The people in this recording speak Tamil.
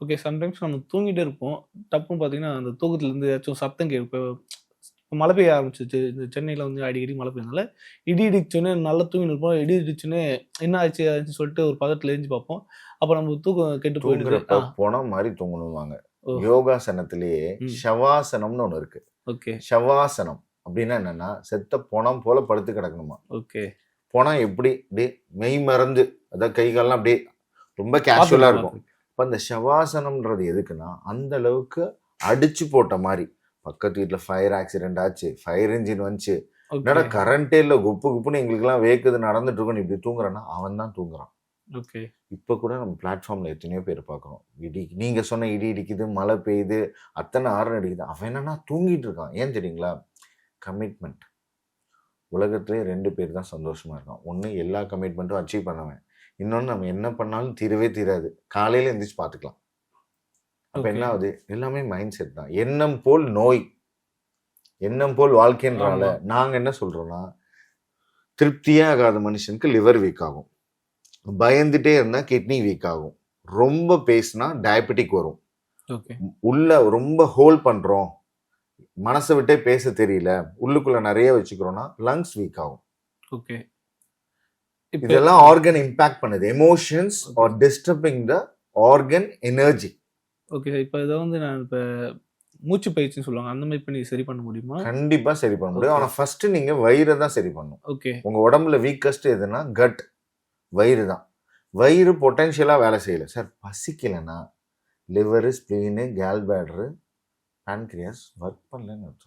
ஓகே. சம்டைம்ஸ் நம்ம தூங்கிட்டே இருப்போம். டப்புன்னு பார்த்தீங்கன்னா, அந்த தூக்கத்துலருந்து ஏதாச்சும் சத்தம் கேட்கும். இப்ப மழை பெய்ய ஆரம்பிச்சுச்சு. இந்த சென்னையில வந்து அடிக்கடி மழை பெய்யறனால, இடி இடிச்சோனே நல்லா தூங்கின்னு இருப்போம். இடி இடிச்சோனே என்ன ஆச்சு? ஏதாச்சுன்னு சொல்லிட்டு ஒரு பதட்டத்துல எந்திச்சு பார்ப்போம். அப்ப நம்ம தூக்கம் கெட்டு போயிடுது. தூங்குறப்ப பொணம் மாரி தூங்கணும்பாங்க. ஓ! யோகாசனத்திலேயே ம். ஷவாசனம்னு ஒண்ணு இருக்கு. ஓகே, ஷவாசனம் அப்படின்னா என்னன்னா, செத்த பொணம் போல படுத்து கிடக்கணுமா. ஓகே. பொணம் எப்படி அப்படியே மெய் மறந்து, அதாவது கை கால்லாம் அப்படியே ரொம்ப கேஷுவலா பார்த்துருக்கேன், இருக்கும். பார்த்துருக்கேன். இப்ப அந்த ஷவாசனம்ன்றது எதுக்குன்னா, அந்த அளவுக்கு அடிச்சு போட்ட மாரி. பக்கத்து வீட்ல ஃபயர் ஆக்சிடென்ட் ஆச்சு. ஃபயர் என்ஜின் வந்துச்சு. என்னடா ஓகே, கரண்டே இல்ல, குப்பு குப்புன்னு எங்களுக்கெல்லாம் வேக்குது, நடந்துட்டு இருக்கோம். நீ இப்படி தூங்குறான்னா, அவன் தான் தூங்குறான். ஓகே. இப்ப கூட நம்ம பிளாட்ஃபார்ம்ல எத்தனையோ பேர் பார்க்குறோம். நீங்க சொன்ன இடி இடிக்குது, மழை பெய்யுது, அத்தனை ஹாரன் அடிக்குது. அவன் என்னன்னா தூங்கிட்டு இருக்கான். ஏன் தெரியுங்களா? கமிட்மெண்ட். உலகத்திலே 2 பேர் தான் சந்தோஷமா இருக்கான். ஒண்ணு எல்லா கமிட்மெண்ட்டும் அச்சீவ் பண்ணவன். இன்னொன்னு நம்ம என்ன பண்ணாலும் தீரவே தீராது. காலையில எந்திரிச்சு பார்த்துக்கலாம். அப்ப என்ன ஓகே. ஆகுது? எல்லாமே மைண்ட் செட் தான். எண்ணம் போல் நோய். எண்ணம் போல் வாழ்க்கைன்றால ஆமா. நாங்க என்ன சொல்றோம்னா, திருப்தியே ஆகாத மனுஷனுக்கு லிவர் வீக் ஆகும். பயந்துட்டே இருந்தா கிட்னி வீக் ஆகும். ரொம்ப பேசினா டயபெட்டிக் வரும். ஓகே, உள்ள ரொம்ப ஹோல்ட் பண்றோம், மனசை விட்டே பேச தெரியல, உள்ளுக்குள்ள நிறைய வச்சுக்கிறோம்னா லங்ஸ் வீக் ஆகும். ஓகே. இப்ப இதெல்லாம் ஆர்கன் இம்பாக்ட் பண்ணுது. எமோஷன்ஸ் ஆர் டிஸ்டர்பிங் த ஆர்கன் எனர்ஜி. ஓகே. இப்ப இத வந்து நான் மூச்சு பயிற்சின்னு சொல்லுவாங்க. அந்த மாரி பண்ணி சரி பண்ண முடியுமா? கண்டிப்பா சரி பண்ண முடியும். ஆனா ஃபர்ஸ்ட் நீங்க வயிறை தான் சரி பண்ணணும். ஓகே, உங்க உடம்புல வீக்கஸ்ட் எதுனா கட், வயிறு தான். வயிறு பொட்டன்ஷியலா வேலை செய்யல சார். பசிக்கலைன்னா லிவர், ஸ்பிளீனு, கேல் பேடரு, பான்கிரியாஸ் ஒர்க் பண்ணலன்னு அர்த்தம்.